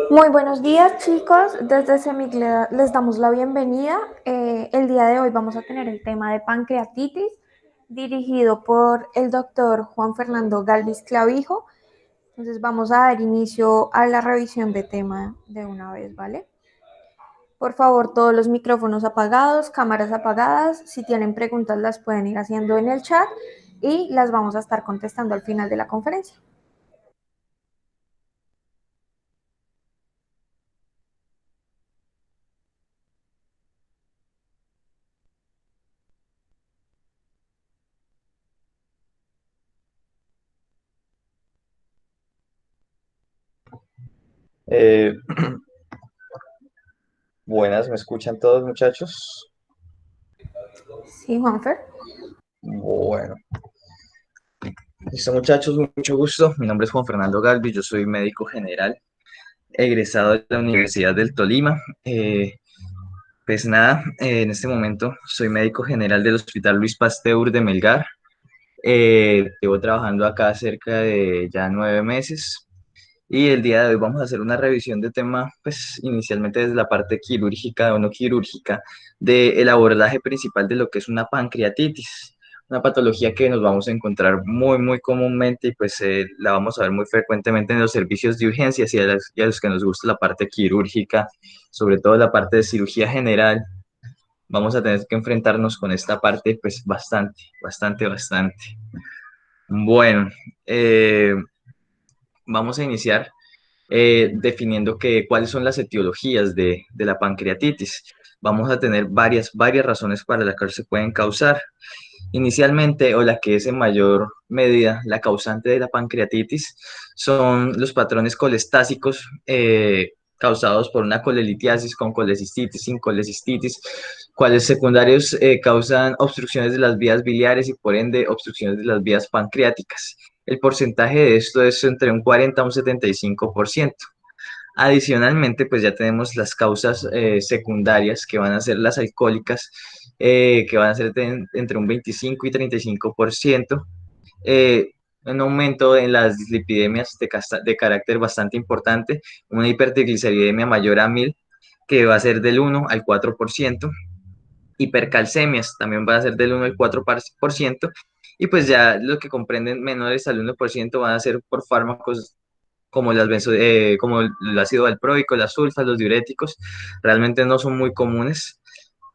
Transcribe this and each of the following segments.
Muy buenos días, chicos. Desde Semiclea les damos la bienvenida. El día de hoy vamos a tener el tema de pancreatitis, dirigido por el doctor Juan Fernando Galvis Clavijo. Entonces vamos a dar inicio a la revisión de tema de una vez, ¿vale? Por favor, todos los micrófonos apagados, cámaras apagadas. Si tienen preguntas, las pueden ir haciendo en el chat y las vamos a estar contestando al final de la conferencia. Eh, Buenas, ¿me escuchan todos, muchachos? Sí, Juanfer. Bueno, listo, muchachos, mucho gusto. Mi nombre es Juan Fernando Galvis, yo soy médico general, egresado de la Universidad del Tolima. Pues nada, en este momento soy médico general del Hospital Luis Pasteur de Melgar. Llevo trabajando acá cerca de ya 9 meses. Y el día de hoy vamos a hacer una revisión de tema, pues inicialmente desde la parte quirúrgica o no quirúrgica, del abordaje principal de lo que es una pancreatitis, una patología que nos vamos a encontrar muy comúnmente y pues la vamos a ver muy frecuentemente en los servicios de urgencias y a los que nos gusta la parte quirúrgica, sobre todo la parte de cirugía general. Vamos a tener que enfrentarnos con esta parte pues bastante. Bueno, eh, vamos a iniciar definiendo cuáles son las etiologías de la pancreatitis. Vamos a tener varias razones para las que se pueden causar. Inicialmente, o la que es en mayor medida la causante de la pancreatitis, son los patrones colestásicos causados por una colelitiasis con colecistitis, sin colecistitis, cuales secundarios causan obstrucciones de las vías biliares y por ende obstrucciones de las vías pancreáticas. El porcentaje de esto es entre un 40 a un 75%. Adicionalmente, pues ya tenemos las causas secundarias que van a ser las alcohólicas, que van a ser entre un 25 y 35%. Un aumento en las dislipidemias de carácter bastante importante, una hipertrigliceridemia mayor a 1000, que va a ser del 1 al 4%. Hipercalcemias también van a ser del 1 al 4%. Y pues ya lo que comprenden menores al 1% van a ser por fármacos como como el ácido valproico, las sulfas, los diuréticos, realmente no son muy comunes.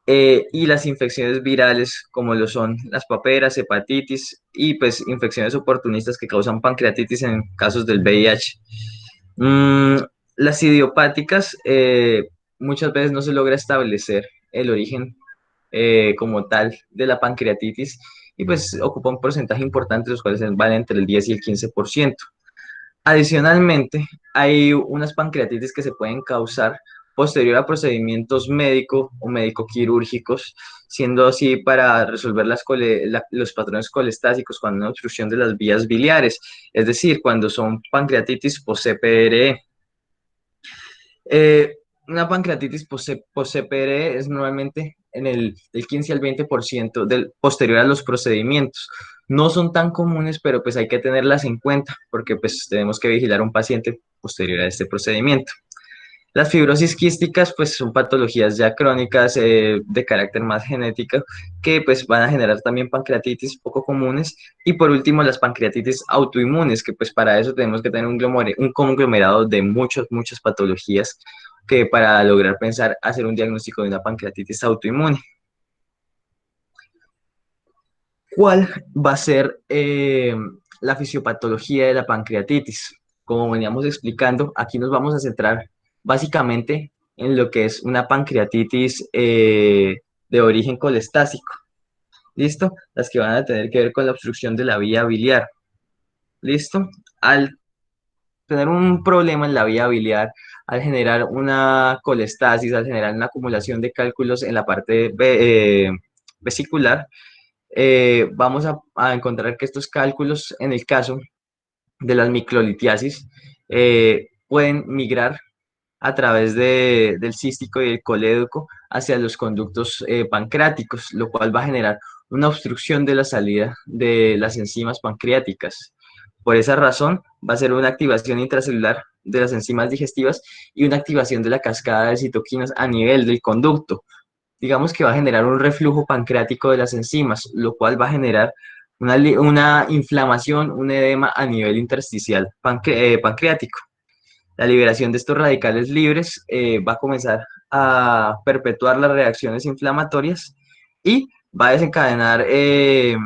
Y las infecciones virales, como lo son las paperas, hepatitis y pues infecciones oportunistas que causan pancreatitis en casos del VIH. Mm, las idiopáticas, muchas veces no se logra establecer el origen como tal de la pancreatitis y pues ocupa un porcentaje importante, los cuales van entre el 10 y el 15%. Adicionalmente, hay unas pancreatitis que se pueden causar posterior a procedimientos médico o médico-quirúrgicos, siendo así para resolver los patrones colestásicos cuando hay una obstrucción de las vías biliares, es decir, cuando son pancreatitis post-CPRE. Eh, una pancreatitis post-CPRE es normalmente en del 15 al 20% posterior a los procedimientos. No son tan comunes, pero pues hay que tenerlas en cuenta porque pues tenemos que vigilar a un paciente posterior a este procedimiento. Las fibrosis quísticas pues son patologías ya crónicas de carácter más genético que pues van a generar también pancreatitis poco comunes. Y por último las pancreatitis autoinmunes, que pues para eso tenemos que tener un conglomerado de muchas patologías que para lograr pensar hacer un diagnóstico de una pancreatitis autoinmune. ¿Cuál va a ser la fisiopatología de la pancreatitis? Como veníamos explicando, aquí nos vamos a centrar básicamente en lo que es una pancreatitis de origen colestásico. ¿Listo? Las que van a tener que ver con la obstrucción de la vía biliar. ¿Listo? Al tener un problema en la vía biliar, al generar una colestasis, al generar una acumulación de cálculos en la parte vesicular, vamos a encontrar que estos cálculos, en el caso de las microlitiasis, pueden migrar a través del cístico y el colédoco hacia los conductos pancreáticos, lo cual va a generar una obstrucción de la salida de las enzimas pancreáticas. Por esa razón, va a ser una activación intracelular de las enzimas digestivas y una activación de la cascada de citoquinas a nivel del conducto. Digamos que va a generar un reflujo pancreático de las enzimas, lo cual va a generar una inflamación, un edema a nivel intersticial pancreático. La liberación de estos radicales libres va a comenzar a perpetuar las reacciones inflamatorias y va a desencadenar el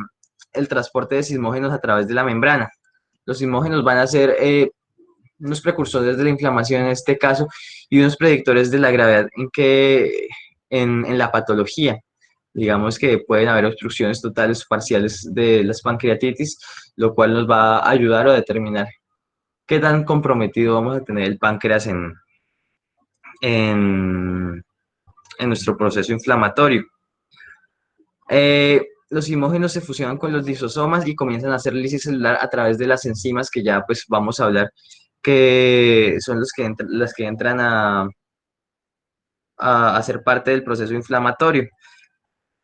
transporte de sismógenos a través de la membrana. Los sismógenos van a ser unos precursores de la inflamación en este caso y unos predictores de la gravedad en la patología. Digamos que pueden haber obstrucciones totales o parciales de las pancreatitis, lo cual nos va a ayudar a determinar qué tan comprometido vamos a tener el páncreas en, en nuestro proceso inflamatorio. Los sismógenos se fusionan con los lisosomas y comienzan a hacer lisis celular a través de las enzimas que ya pues vamos a hablar, que son las que entran a ser parte del proceso inflamatorio.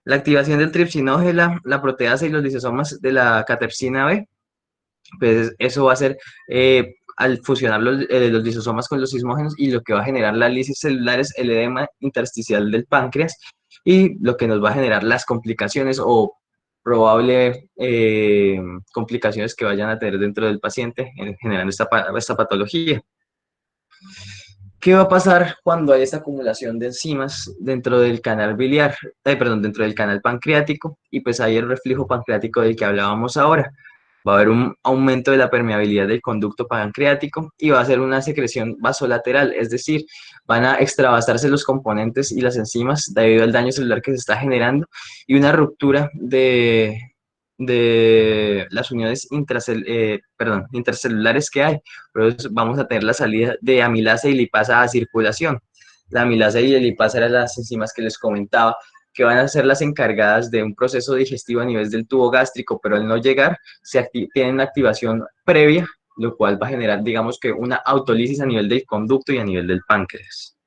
La activación del tripsinógena, la proteasa y los lisosomas de la catepsina B, pues eso va a ser al fusionar los lisosomas con los sismógenos y lo que va a generar la lisis celular es el edema intersticial del páncreas y lo que nos va a generar las complicaciones o probable complicaciones que vayan a tener dentro del paciente generando esta patología. ¿Qué va a pasar cuando hay esta acumulación de enzimas dentro del canal biliar, perdón, dentro del canal pancreático? Y pues hay el reflujo pancreático del que hablábamos ahora. Va a haber un aumento de la permeabilidad del conducto pancreático y va a ser una secreción vasolateral, es decir, van a extravasarse los componentes y las enzimas debido al daño celular que se está generando y una ruptura de las uniones intercelulares que hay. Entonces vamos a tener la salida de amilasa y lipasa a circulación. La amilasa y la lipasa eran las enzimas que les comentaba, que van a ser las encargadas de un proceso digestivo a nivel del tubo gástrico, pero al no llegar, tienen una activación previa, lo cual va a generar, digamos que una autólisis a nivel del conducto y a nivel del páncreas.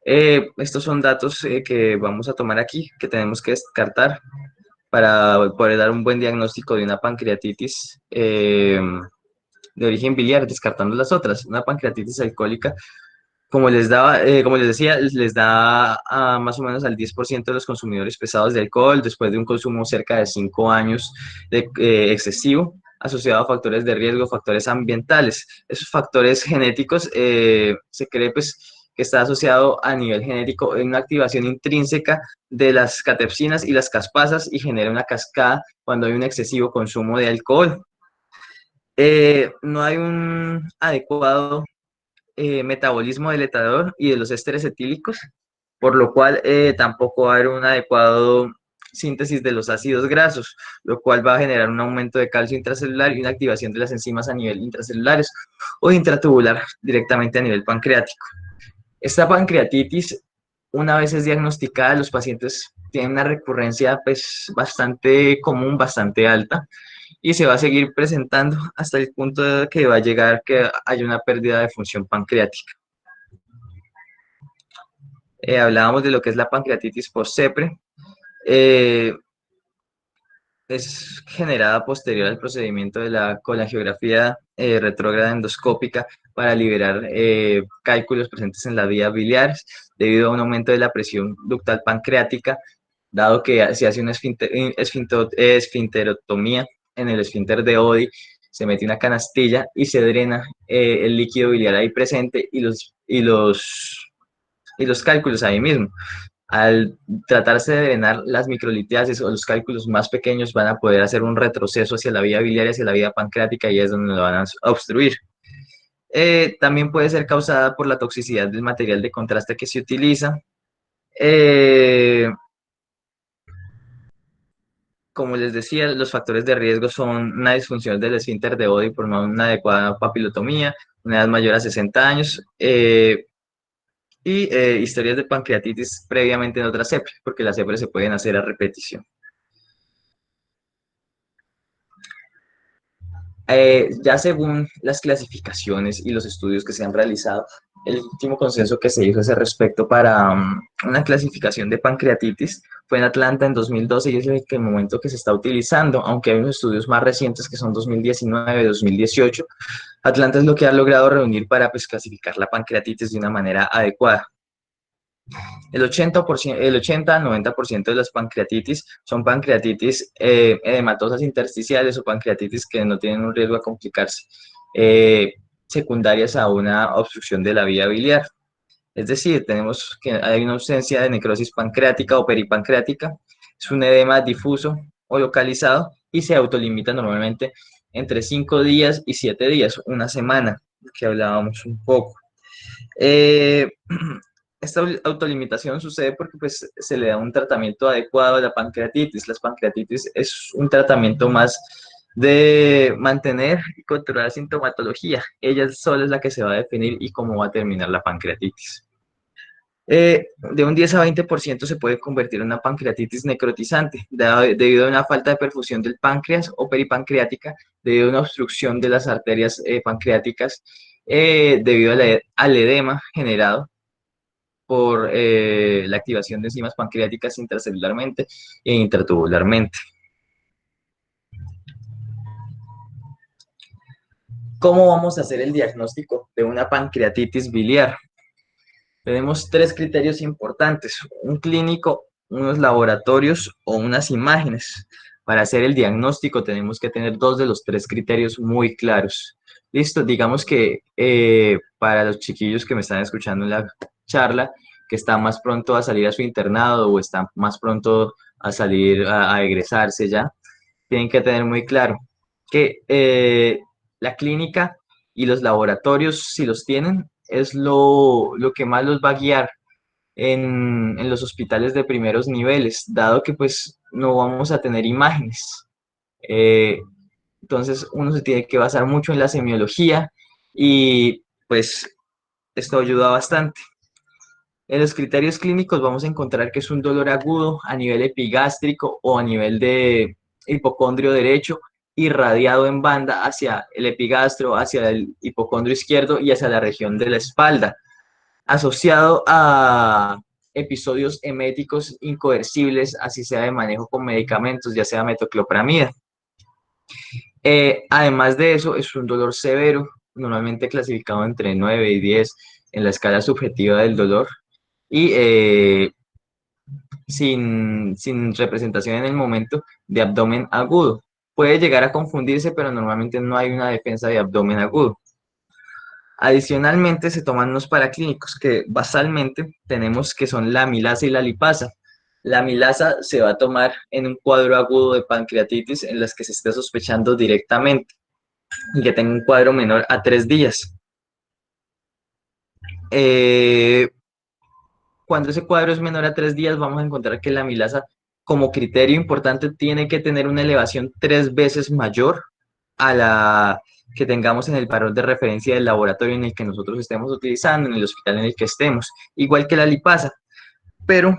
Estos son datos que vamos a tomar aquí, que tenemos que descartar para poder dar un buen diagnóstico de una pancreatitis de origen biliar, descartando las otras. Una pancreatitis alcohólica, como les decía, les da a más o menos al 10% de los consumidores pesados de alcohol después de un consumo cerca de 5 años excesivo, asociado a factores de riesgo, factores ambientales. Esos factores genéticos se cree pues que está asociado a nivel genético en una activación intrínseca de las catepsinas y las caspasas y genera una cascada cuando hay un excesivo consumo de alcohol. No hay un adecuado metabolismo del etanol y de los ésteres etílicos, por lo cual tampoco va a haber un adecuado síntesis de los ácidos grasos, lo cual va a generar un aumento de calcio intracelular y una activación de las enzimas a nivel intracelulares o intratubular directamente a nivel pancreático. Esta pancreatitis, una vez es diagnosticada, los pacientes tienen una recurrencia pues, bastante común, bastante alta, y se va a seguir presentando hasta el punto de que va a llegar que haya una pérdida de función pancreática. Hablábamos de lo que es la pancreatitis post-CEPRE. Es generada posterior al procedimiento de la colangiografía retrógrada endoscópica para liberar cálculos presentes en la vía biliar debido a un aumento de la presión ductal pancreática, dado que se hace una esfinterotomía en el esfínter de Oddi, se mete una canastilla y se drena el líquido biliar ahí presente y los cálculos ahí mismo. Al tratarse de drenar las microlitiasis o los cálculos más pequeños van a poder hacer un retroceso hacia la vía biliar y hacia la vía pancreática y es donde lo van a obstruir. También puede ser causada por la toxicidad del material de contraste que se utiliza. Como les decía, los factores de riesgo son una disfunción del esfínter de Oddi por una adecuada papilotomía, una edad mayor a 60 años, y historias de pancreatitis previamente en otra CEPRE, porque las CEPRE se pueden hacer a repetición. Ya según las clasificaciones y los estudios que se han realizado, el último consenso que se hizo a ese respecto para una clasificación de pancreatitis fue en Atlanta en 2012 y es el momento que se está utilizando, aunque hay unos estudios más recientes que son 2019, 2018. Atlanta es lo que ha logrado reunir para pues, clasificar la pancreatitis de una manera adecuada. El 80-90% de las pancreatitis son pancreatitis edematosas intersticiales o pancreatitis que no tienen un riesgo a complicarse, eh, secundarias a una obstrucción de la vía biliar. Es decir, tenemos que hay una ausencia de necrosis pancreática o peripancreática, es un edema difuso o localizado y se autolimita normalmente entre 5 días y 7 días, una semana, que hablábamos un poco. Eh, esta autolimitación sucede porque pues, se le da un tratamiento adecuado a la pancreatitis. La pancreatitis es un tratamiento más de mantener y controlar la sintomatología. Ella sola es la que se va a definir y cómo va a terminar la pancreatitis. De un 10 a 20% se puede convertir en una pancreatitis necrotizante debido a una falta de perfusión del páncreas o peripancreática, debido a una obstrucción de las arterias pancreáticas, debido al edema generado por la activación de enzimas pancreáticas intracelularmente e intratubularmente. ¿Cómo vamos a hacer el diagnóstico de una pancreatitis biliar? Tenemos tres criterios importantes: un clínico, unos laboratorios o unas imágenes. Para hacer el diagnóstico tenemos que tener dos de los tres criterios muy claros. Listo, digamos que para los chiquillos que me están escuchando en la charla, que están más pronto a salir a su internado o están más pronto a salir a egresarse ya, tienen que tener muy claro que la clínica y los laboratorios, si los tienen, es lo que más los va a guiar en los hospitales de primeros niveles, dado que pues no vamos a tener imágenes. Eh, entonces uno se tiene que basar mucho en la semiología y pues esto ayuda bastante. En los criterios clínicos vamos a encontrar que es un dolor agudo a nivel epigástrico o a nivel de hipocondrio derecho, irradiado en banda hacia el epigastro, hacia el hipocondrio izquierdo y hacia la región de la espalda, asociado a episodios eméticos incoercibles, así sea de manejo con medicamentos, ya sea metoclopramida. Además de eso, es un dolor severo, normalmente clasificado entre 9 y 10 en la escala subjetiva del dolor, y sin representación en el momento de abdomen agudo. Puede llegar a confundirse, pero normalmente no hay una defensa de abdomen agudo. Adicionalmente, se toman unos paraclínicos que basalmente tenemos que son la amilasa y la lipasa. La amilasa se va a tomar en un cuadro agudo de pancreatitis en las que se esté sospechando directamente y que tenga un cuadro menor a 3 días. Cuando ese cuadro es menor a 3 días, vamos a encontrar que la amilasa, como criterio importante, tiene que tener una elevación 3 veces mayor a la que tengamos en el valor de referencia del laboratorio en el que nosotros estemos utilizando, en el hospital en el que estemos, igual que la lipasa. Pero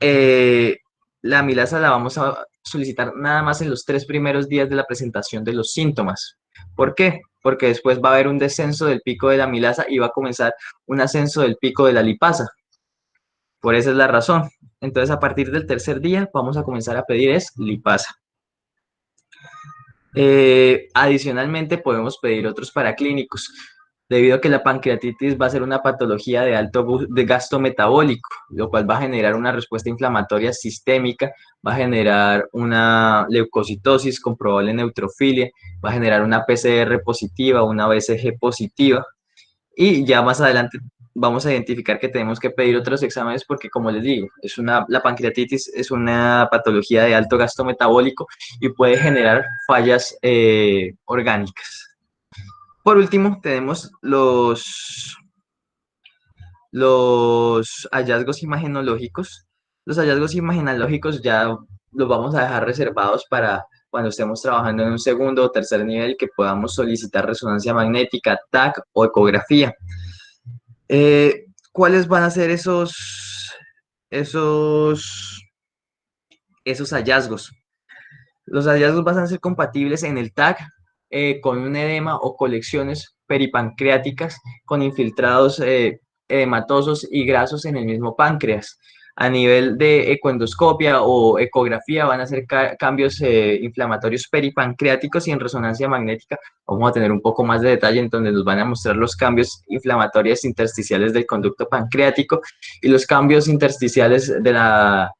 la amilasa la vamos a solicitar nada más en los 3 primeros días de la presentación de los síntomas. ¿Por qué? Porque después va a haber un descenso del pico de la amilasa y va a comenzar un ascenso del pico de la lipasa. Por esa es la razón. Entonces, a partir del tercer día, vamos a comenzar a pedir es lipasa. Adicionalmente, podemos pedir otros paraclínicos, debido a que la pancreatitis va a ser una patología de alto gasto metabólico, lo cual va a generar una respuesta inflamatoria sistémica, va a generar una leucocitosis con probable neutrofilia, va a generar una PCR positiva, una BCG positiva, y ya más adelante vamos a identificar que tenemos que pedir otros exámenes porque, como les digo, la pancreatitis es una patología de alto gasto metabólico y puede generar fallas orgánicas. Por último, tenemos los hallazgos imagenológicos. Los hallazgos imagenológicos ya los vamos a dejar reservados para cuando estemos trabajando en un segundo o tercer nivel, que podamos solicitar resonancia magnética, TAC o ecografía. ¿Cuáles van a ser esos, esos hallazgos? Los hallazgos van a ser compatibles en el TAC con un edema o colecciones peripancreáticas con infiltrados edematosos y grasos en el mismo páncreas. A nivel de ecoendoscopia o ecografía van a hacer cambios inflamatorios peripancreáticos, y en resonancia magnética vamos a tener un poco más de detalle en donde nos van a mostrar los cambios inflamatorios intersticiales del conducto pancreático y los cambios intersticiales de la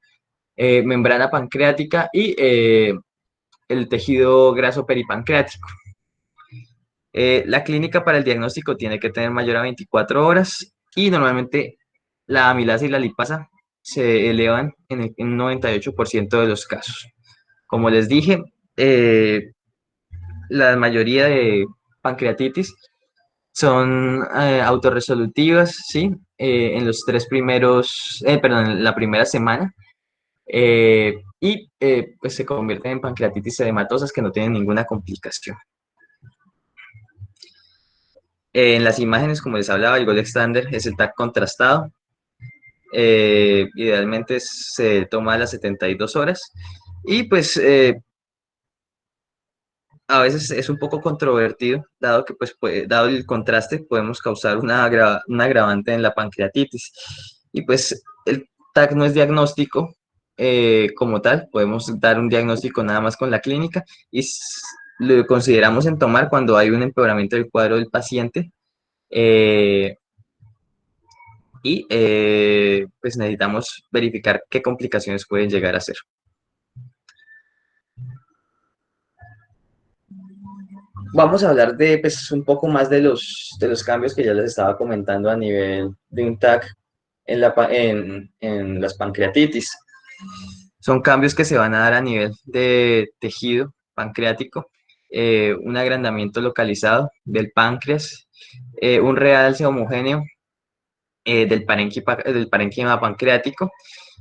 membrana pancreática y el tejido graso peripancreático. La clínica para el diagnóstico tiene que tener mayor a 24 horas y normalmente la amilasa y la lipasa se elevan en un 98% de los casos. Como les dije, la mayoría de pancreatitis son autorresolutivas, ¿sí? En los en la primera semana, pues se convierten en pancreatitis edematosas que no tienen ninguna complicación. En las imágenes, como les hablaba, el gold standard es el TAC contrastado. Idealmente se toma a las 72 horas y pues a veces es un poco controvertido, dado que pues dado el contraste podemos causar un agravante en la pancreatitis. Y pues el TAC no es diagnóstico como tal, podemos dar un diagnóstico nada más con la clínica y lo consideramos en tomar cuando hay un empeoramiento del cuadro del paciente. Pues necesitamos verificar qué complicaciones pueden llegar a ser. Vamos a hablar de pues, un poco más de los cambios que ya les estaba comentando a nivel de un TAC en las pancreatitis. Son cambios que se van a dar a nivel de tejido pancreático, un agrandamiento localizado del páncreas, un realce homogéneo del parénquima pancreático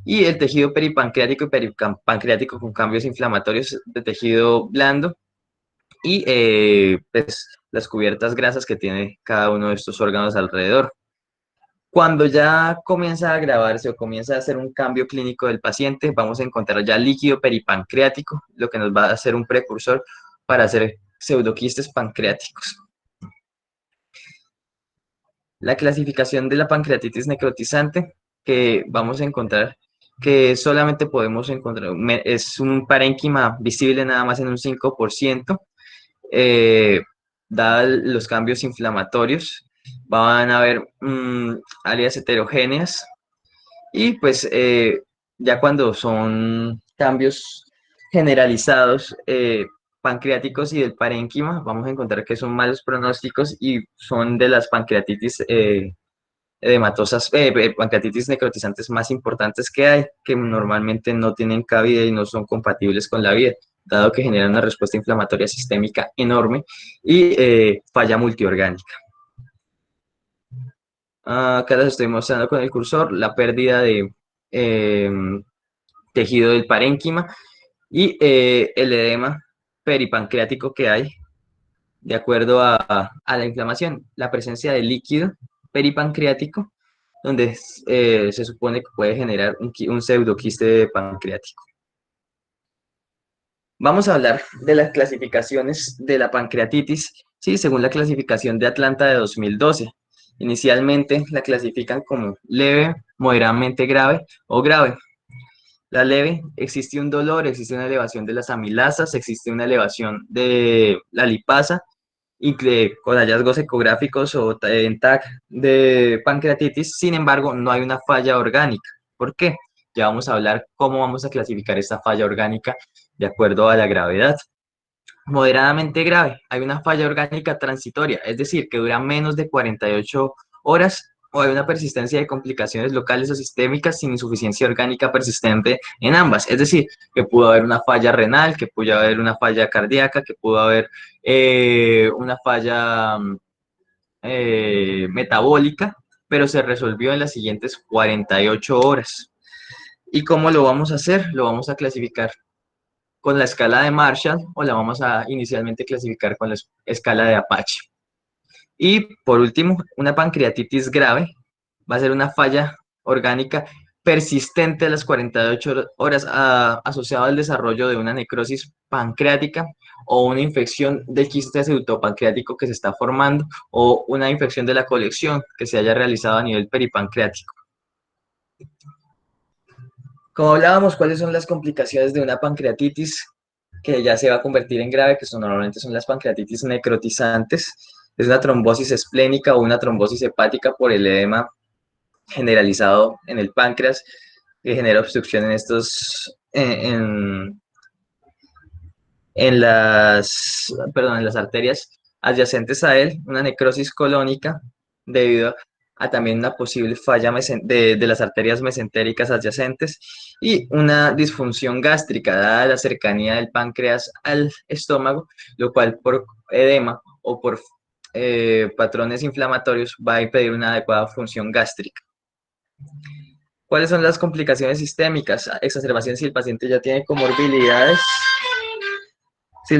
y el tejido peripancreático y peripancreático con cambios inflamatorios de tejido blando y pues, las cubiertas grasas que tiene cada uno de estos órganos alrededor. Cuando ya comienza a agravarse o comienza a hacer un cambio clínico del paciente, vamos a encontrar ya líquido peripancreático, lo que nos va a hacer un precursor para hacer pseudoquistes pancreáticos. La clasificación de la pancreatitis necrotizante que vamos a encontrar, que solamente podemos encontrar, es un parénquima visible nada más en un 5%, dados los cambios inflamatorios, van a haber áreas heterogéneas y pues ya cuando son cambios generalizados pancreáticos y del parénquima, vamos a encontrar que son malos pronósticos y son de las pancreatitis edematosas, pancreatitis necrotizantes más importantes que hay, que normalmente no tienen cabida y no son compatibles con la vida, dado que generan una respuesta inflamatoria sistémica enorme y falla multiorgánica. Acá les estoy mostrando con el cursor la pérdida de tejido del parénquima y el edema peripancreático que hay de acuerdo a la inflamación, la presencia de líquido peripancreático, donde se supone que puede generar un pseudoquiste pancreático. Vamos a hablar de las clasificaciones de la pancreatitis, ¿sí? Según la clasificación de Atlanta de 2012. Inicialmente la clasifican como leve, moderadamente grave o grave. La leve, existe un dolor, existe una elevación de las amilasas, existe una elevación de la lipasa, y que con hallazgos ecográficos o en TAC de pancreatitis, sin embargo, no hay una falla orgánica. ¿Por qué? Ya vamos a hablar cómo vamos a clasificar esta falla orgánica de acuerdo a la gravedad. Moderadamente grave, hay una falla orgánica transitoria, es decir, que dura menos de 48 horas o hay una persistencia de complicaciones locales o sistémicas sin insuficiencia orgánica persistente en ambas. Es decir, que pudo haber una falla renal, que pudo haber una falla cardíaca, que pudo haber una falla metabólica, pero se resolvió en las siguientes 48 horas. ¿Y cómo lo vamos a hacer? Lo vamos a clasificar con la escala de Marshall o la vamos a inicialmente clasificar con la escala de Apache. Y por último, una pancreatitis grave va a ser una falla orgánica persistente a las 48 horas asociada al desarrollo de una necrosis pancreática o una infección del quiste pseudopancreático que se está formando o una infección de la colección que se haya realizado a nivel peripancreático. Como hablábamos, ¿cuáles son las complicaciones de una pancreatitis que ya se va a convertir en grave, que normalmente son las pancreatitis necrotizantes? Es una trombosis esplénica o una trombosis hepática por el edema generalizado en el páncreas que genera obstrucción en en las arterias adyacentes a él, una necrosis colónica debido a también una posible falla de las arterias mesentéricas adyacentes y una disfunción gástrica dada la cercanía del páncreas al estómago, lo cual por edema o por patrones inflamatorios va a impedir una adecuada función gástrica. ¿Cuáles son las complicaciones sistémicas? Exacerbación si el paciente ya tiene comorbilidades, si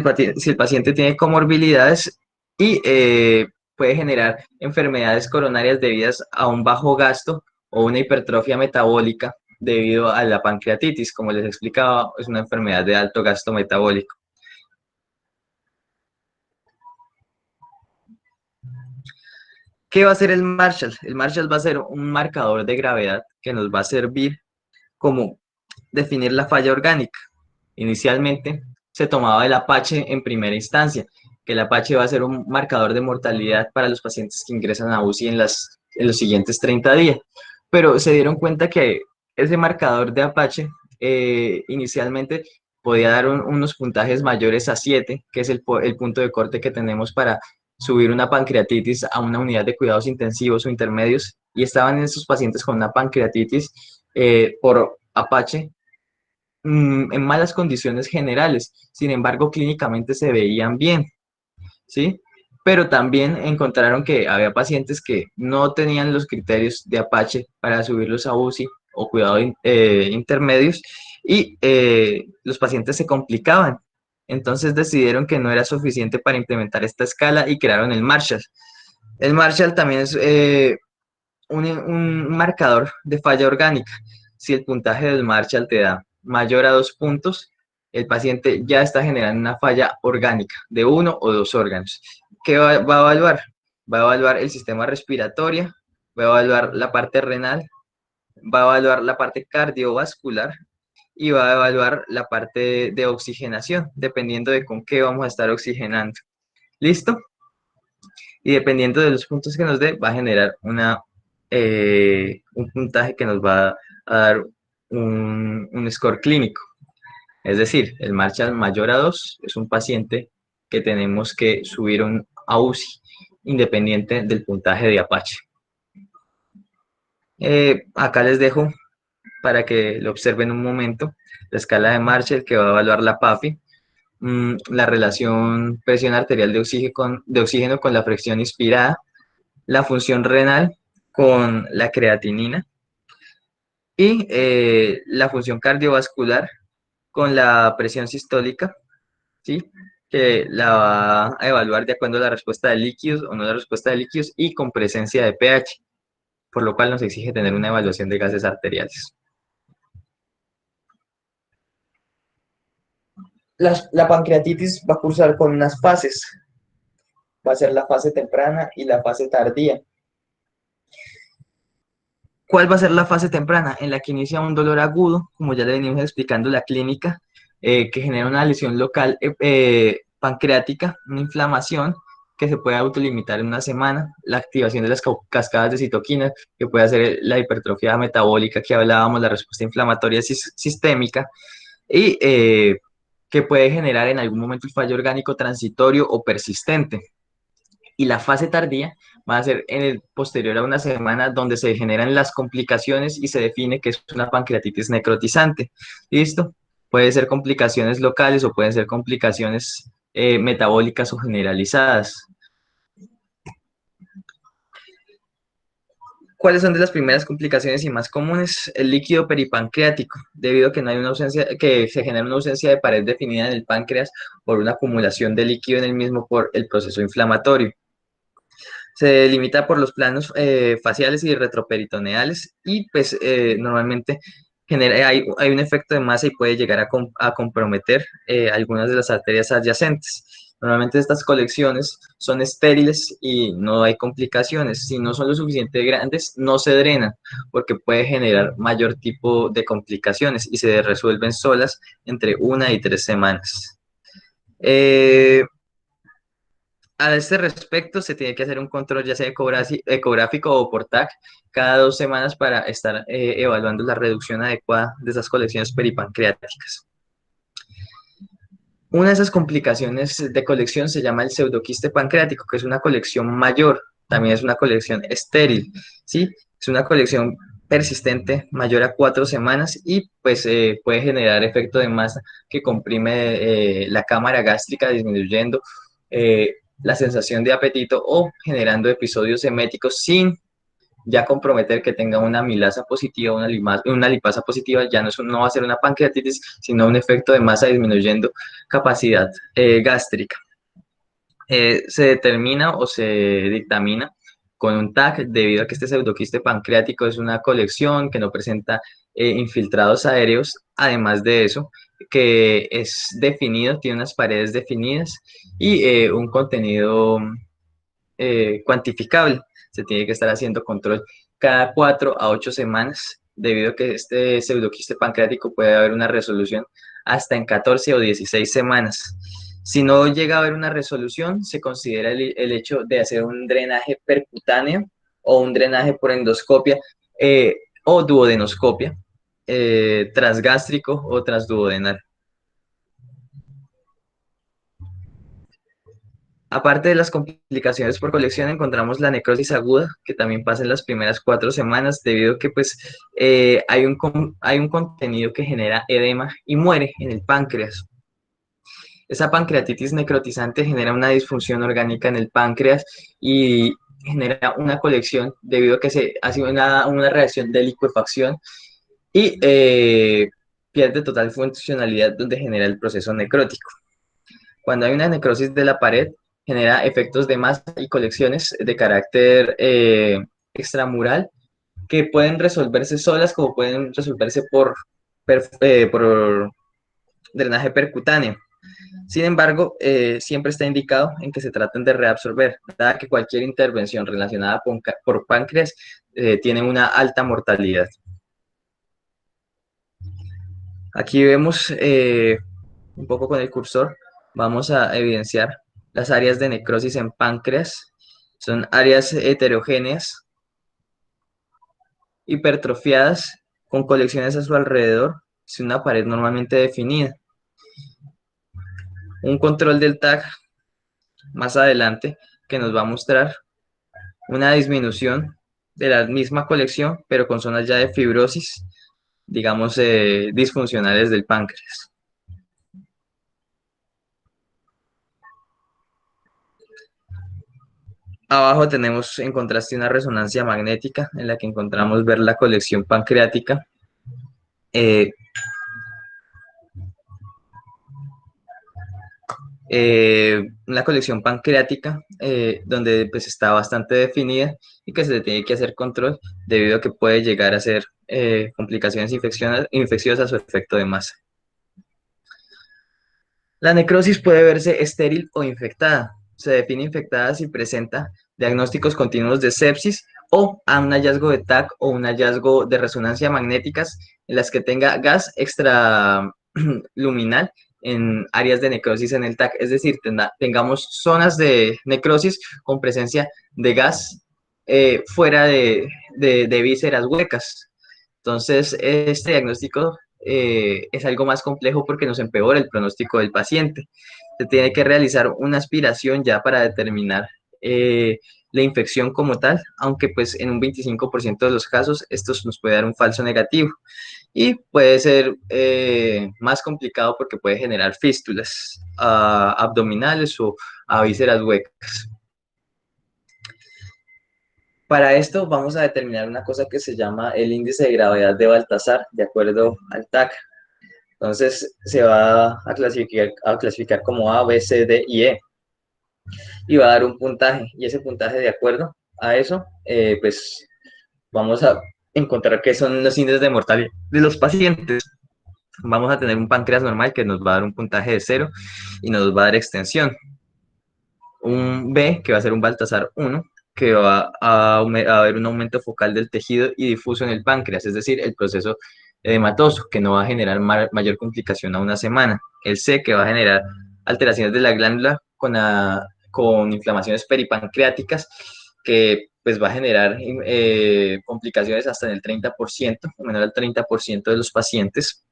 el paciente tiene comorbilidades y puede generar enfermedades coronarias debidas a un bajo gasto o una hipertrofia metabólica debido a la pancreatitis. Como les explicaba, es una enfermedad de alto gasto metabólico. ¿Qué va a hacer el Marshall? El Marshall va a ser un marcador de gravedad que nos va a servir como definir la falla orgánica. Inicialmente se tomaba el Apache en primera instancia, que el Apache va a ser un marcador de mortalidad para los pacientes que ingresan a UCI en los siguientes 30 días. Pero se dieron cuenta que ese marcador de Apache inicialmente podía dar unos puntajes mayores a 7, que es el punto de corte que tenemos para subir una pancreatitis a una unidad de cuidados intensivos o intermedios, y estaban esos pacientes con una pancreatitis por Apache en malas condiciones generales, sin embargo, clínicamente se veían bien, ¿sí? Pero también encontraron que había pacientes que no tenían los criterios de Apache para subirlos a UCI o cuidados intermedios y los pacientes se complicaban. Entonces decidieron que no era suficiente para implementar esta escala y crearon el Marshall. El Marshall también es un marcador de falla orgánica. Si el puntaje del Marshall te da mayor a 2 puntos, el paciente ya está generando una falla orgánica de uno o dos órganos. ¿Qué va a evaluar? Va a evaluar el sistema respiratorio, va a evaluar la parte renal, va a evaluar la parte cardiovascular y va a evaluar la parte de oxigenación, dependiendo de con qué vamos a estar oxigenando. ¿Listo? Y dependiendo de los puntos que nos dé, va a generar un puntaje que nos va a dar un score clínico. Es decir, el Marshall mayor a 2 es un paciente que tenemos que subir a UCI, independiente del puntaje de Apache. Acá les dejo para que lo observen un momento, la escala de Marshall que va a evaluar la PAFI, la relación presión arterial de oxígeno con la fracción inspirada, la función renal con la creatinina y la función cardiovascular con la presión sistólica, ¿sí? Que la va a evaluar de acuerdo a la respuesta de líquidos o no la respuesta de líquidos y con presencia de pH, por lo cual nos exige tener una evaluación de gases arteriales. La pancreatitis va a cursar con unas fases. Va a ser la fase temprana y la fase tardía. ¿Cuál va a ser la fase temprana? En la que inicia un dolor agudo, como ya le venimos explicando la clínica, que genera una lesión local pancreática, una inflamación que se puede autolimitar en una semana, la activación de las cascadas de citoquinas, que puede hacer la hipertrofia metabólica que hablábamos, la respuesta inflamatoria sistémica, y que puede generar en algún momento el fallo orgánico transitorio o persistente. Y la fase tardía va a ser en el posterior a una semana donde se generan las complicaciones y se define que es una pancreatitis necrotizante. ¿Listo? Puede ser complicaciones locales o pueden ser complicaciones metabólicas o generalizadas. ¿Cuáles son de las primeras complicaciones y más comunes? El líquido peripancreático, debido a que no hay una ausencia, que se genera una ausencia de pared definida en el páncreas por una acumulación de líquido en el mismo por el proceso inflamatorio. Se delimita por los planos faciales y retroperitoneales y pues normalmente hay un efecto de masa y puede llegar a comprometer algunas de las arterias adyacentes. Normalmente estas colecciones son estériles y no hay complicaciones. Si no son lo suficientemente grandes, no se drenan porque puede generar mayor tipo de complicaciones y se resuelven solas entre 1 y 3 semanas. Eh, a este respecto, se tiene que hacer un control ya sea ecográfico o por TAC cada 2 semanas para estar evaluando la reducción adecuada de esas colecciones peripancreáticas. Una de esas complicaciones de colección se llama el pseudoquiste pancreático, que es una colección mayor, también es una colección estéril, ¿sí? Es una colección persistente mayor a 4 semanas y pues puede generar efecto de masa que comprime la cámara gástrica disminuyendo eh, la sensación de apetito o generando episodios eméticos sin ya comprometer que tenga una amilasa positiva, una lipasa positiva, ya no va a ser una pancreatitis, sino un efecto de masa disminuyendo capacidad gástrica. Se determina o se dictamina con un TAC debido a que este pseudoquiste pancreático es una colección que no presenta infiltrados aéreos, además de eso, que es definido, tiene unas paredes definidas y un contenido cuantificable. Se tiene que estar haciendo control cada 4 a 8 semanas, debido a que este pseudoquiste pancreático puede haber una resolución hasta en 14 o 16 semanas. Si no llega a haber una resolución, se considera el hecho de hacer un drenaje percutáneo o un drenaje por endoscopia eh, o duodenoscopia, transgástrico o transduodenal. Aparte de las complicaciones por colección, encontramos la necrosis aguda, que también pasa en las primeras 4 semanas, debido a que pues, hay un contenido que genera edema y muere en el páncreas. Esa pancreatitis necrotizante genera una disfunción orgánica en el páncreas y genera una colección debido a que se hace una reacción de licuefacción y pierde total funcionalidad donde genera el proceso necrótico. Cuando hay una necrosis de la pared, genera efectos de masa y colecciones de carácter extramural que pueden resolverse solas como pueden resolverse por drenaje percutáneo. Sin embargo, siempre está indicado en que se traten de reabsorber, dada que cualquier intervención relacionada por páncreas tiene una alta mortalidad. Aquí vemos un poco con el cursor, vamos a evidenciar las áreas de necrosis en páncreas. Son áreas heterogéneas, hipertrofiadas, con colecciones a su alrededor, es una pared normalmente definida. Un control del TAC más adelante que nos va a mostrar una disminución de la misma colección, pero con zonas ya de fibrosis, digamos, disfuncionales del páncreas. Abajo tenemos en contraste una resonancia magnética en la que encontramos ver la colección pancreática. Una colección pancreática donde pues está bastante definida y que se le tiene que hacer control debido a que puede llegar a ser complicaciones infecciosas o efecto de masa. La necrosis puede verse estéril o infectada. Se define infectada si presenta diagnósticos continuos de sepsis o a un hallazgo de TAC o un hallazgo de resonancia magnéticas en las que tenga gas extraluminal en áreas de necrosis en el TAC, es decir, tengamos zonas de necrosis con presencia de gas fuera de vísceras huecas. Entonces, este diagnóstico es algo más complejo porque nos empeora el pronóstico del paciente. Se tiene que realizar una aspiración ya para determinar la infección como tal, aunque pues en un 25% de los casos esto nos puede dar un falso negativo y puede ser más complicado porque puede generar fístulas abdominales o a vísceras huecas. Para esto vamos a determinar una cosa que se llama el índice de gravedad de Baltasar, de acuerdo al TAC. Entonces se va a clasificar como A, B, C, D y E. Y va a dar un puntaje. Y ese puntaje, de acuerdo a eso, pues vamos a encontrar qué son los índices de mortalidad de los pacientes. Vamos a tener un páncreas normal que nos va a dar un puntaje de 0 y nos va a dar extensión. un B, que va a ser un Baltasar 1, que va a haber un aumento focal del tejido y difuso en el páncreas, es decir, el proceso edematoso, que no va a generar mayor complicación a una semana. El C, que va a generar alteraciones de la glándula con inflamaciones peripancreáticas, que pues va a generar complicaciones hasta en el 30%, o menor al 30% de los pacientes.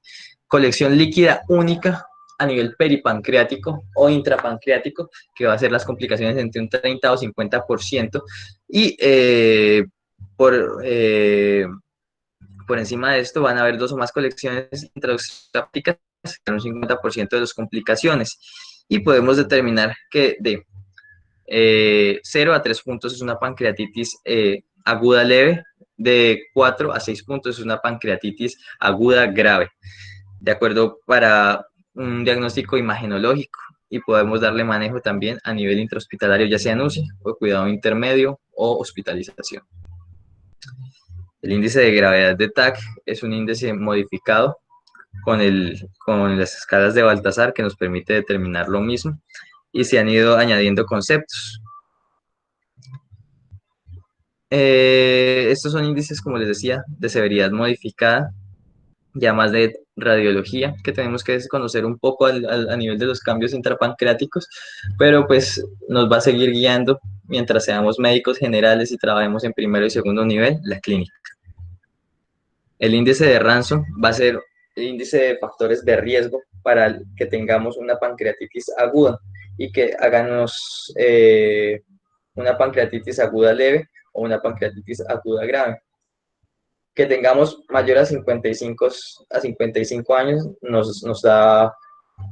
Colección líquida única a nivel peripancreático o intrapancreático, que va a ser las complicaciones entre un 30 o 50%, y por encima de esto van a haber dos o más colecciones intraópticas, que un 50% de las complicaciones, y podemos determinar que de 0 a 3 puntos es una pancreatitis aguda leve, de 4 a 6 puntos es una pancreatitis aguda grave, de acuerdo para un diagnóstico imagenológico, y podemos darle manejo también a nivel intrahospitalario, ya sea en UCI o cuidado intermedio o hospitalización. El índice de gravedad de TAC es un índice modificado con las escalas de Baltasar, que nos permite determinar lo mismo, y se han ido añadiendo conceptos. Estos son índices, como les decía, de severidad modificada, ya más de radiología, que tenemos que conocer un poco a nivel de los cambios intrapancreáticos, pero pues nos va a seguir guiando mientras seamos médicos generales y trabajemos en primero y segundo nivel, la clínica. El índice de Ransom va a ser el índice de factores de riesgo para que tengamos una pancreatitis aguda y que háganos una pancreatitis aguda leve o una pancreatitis aguda grave. Que tengamos mayor a 55 años nos da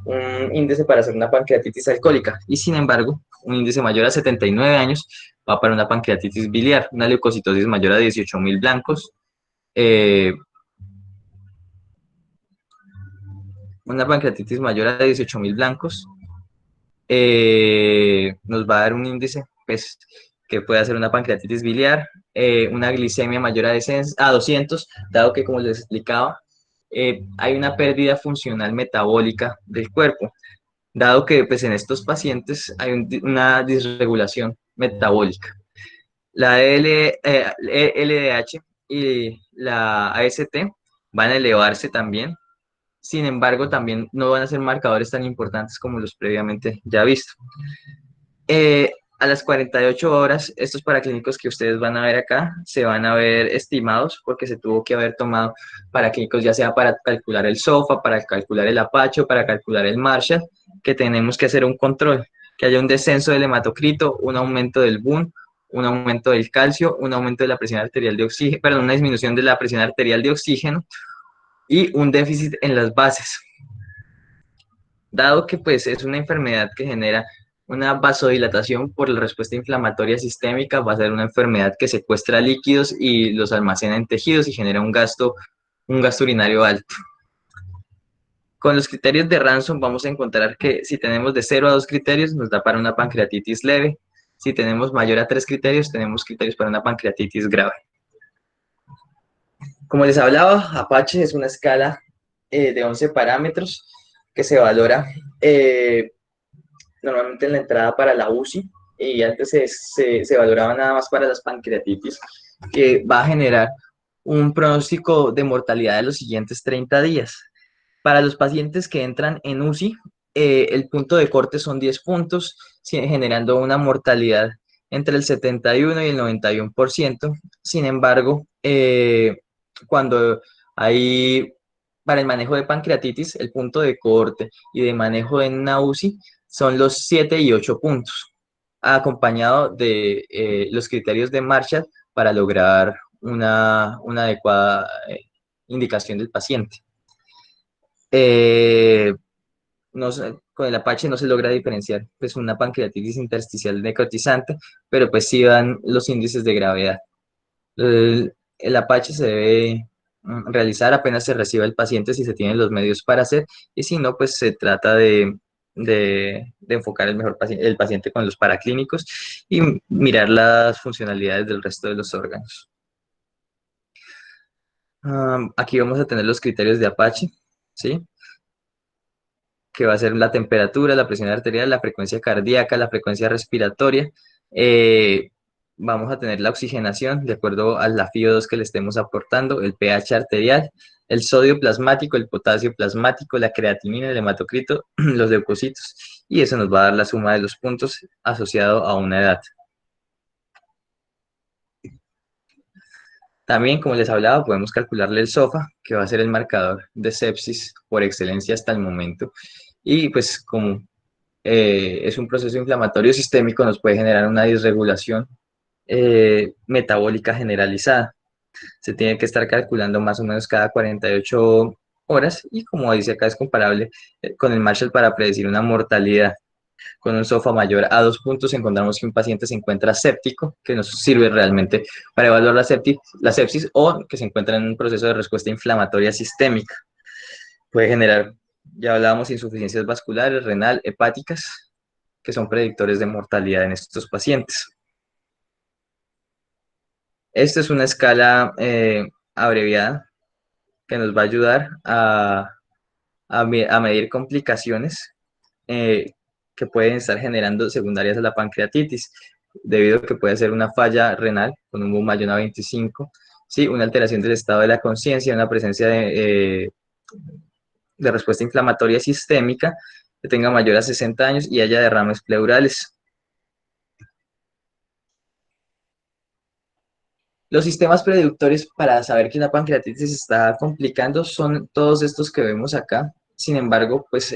un índice para hacer una pancreatitis alcohólica, y sin embargo, un índice mayor a 79 años va para una pancreatitis biliar, una leucocitosis mayor a 18.000 blancos, una pancreatitis mayor a 18.000 blancos, nos va a dar un índice pues, que puede hacer una pancreatitis biliar, una glicemia mayor a 200, dado que, como les explicaba, hay una pérdida funcional metabólica del cuerpo, dado que pues, en estos pacientes hay una disregulación metabólica. La LDH y la AST van a elevarse también. Sin embargo, también no van a ser marcadores tan importantes como los previamente ya visto. A las 48 horas, estos paraclínicos que ustedes van a ver acá, se van a ver estimados porque se tuvo que haber tomado paraclínicos ya sea para calcular el SOFA, para calcular el Apache, para calcular el Marshall, que tenemos que hacer un control, que haya un descenso del hematocrito, un aumento del BUN, un aumento del calcio, un aumento de la presión arterial de oxígeno, perdón, una disminución de la presión arterial de oxígeno y un déficit en las bases. Dado que pues es una enfermedad que genera una vasodilatación por la respuesta inflamatoria sistémica, va a ser una enfermedad que secuestra líquidos y los almacena en tejidos y genera un gasto urinario alto. Con los criterios de Ransom vamos a encontrar que si tenemos de 0 a 2 criterios nos da para una pancreatitis leve. Si tenemos mayor a 3 criterios, tenemos criterios para una pancreatitis grave. Como les hablaba, Apache es una escala de 11 parámetros que se valora normalmente en la entrada para la UCI, y antes se valoraba nada más para las pancreatitis, que va a generar un pronóstico de mortalidad de los siguientes 30 días. Para los pacientes que entran en UCI, el punto de corte son 10 puntos, generando una mortalidad entre el 71 y el 91%. Sin embargo, cuando hay, para el manejo de pancreatitis, el punto de corte y de manejo en una UCI son los 7 y 8 puntos, acompañado de los criterios de Marshall para lograr una adecuada indicación del paciente. No, con el Apache no se logra diferenciar pues una pancreatitis intersticial necrotizante, pero pues sí dan los índices de gravedad. El Apache se debe realizar apenas se reciba el paciente si se tienen los medios para hacer, y si no, pues se trata de enfocar el paciente con los paraclínicos y mirar las funcionalidades del resto de los órganos. Aquí vamos a tener los criterios de Apache, ¿sí? que va a ser la temperatura, la presión arterial, la frecuencia cardíaca, la frecuencia respiratoria. Eh, Vamos a tener la oxigenación de acuerdo al la FiO2 que le estemos aportando, el pH arterial, el sodio plasmático, el potasio plasmático, la creatinina, el hematocrito, los leucocitos, y eso nos va a dar la suma de los puntos asociado a una edad. También, como les hablaba, podemos calcularle el SOFA, que va a ser el marcador de sepsis por excelencia hasta el momento. Y pues como es un proceso inflamatorio sistémico, nos puede generar una disregulación metabólica generalizada. Se tiene que estar calculando más o menos cada 48 horas y como dice acá es comparable con el Marshall para predecir una mortalidad. Con un SOFA mayor a 2 puntos encontramos que un paciente se encuentra séptico, que nos sirve realmente para evaluar la sepsis o que se encuentra en un proceso de respuesta inflamatoria sistémica. Puede generar, ya hablábamos, insuficiencias vasculares, renal, hepáticas, que son predictores de mortalidad en estos pacientes. Esta es una escala abreviada que nos va a ayudar a medir complicaciones eh, que pueden estar generando secundarias a la pancreatitis, debido a que puede ser una falla renal con un Beaumayona 25, ¿sí? Una alteración del estado de la conciencia, una presencia de respuesta inflamatoria sistémica, que tenga mayor a 60 años y haya derrames pleurales. Los sistemas predictores para saber que una pancreatitis se está complicando son todos estos que vemos acá. Sin embargo, pues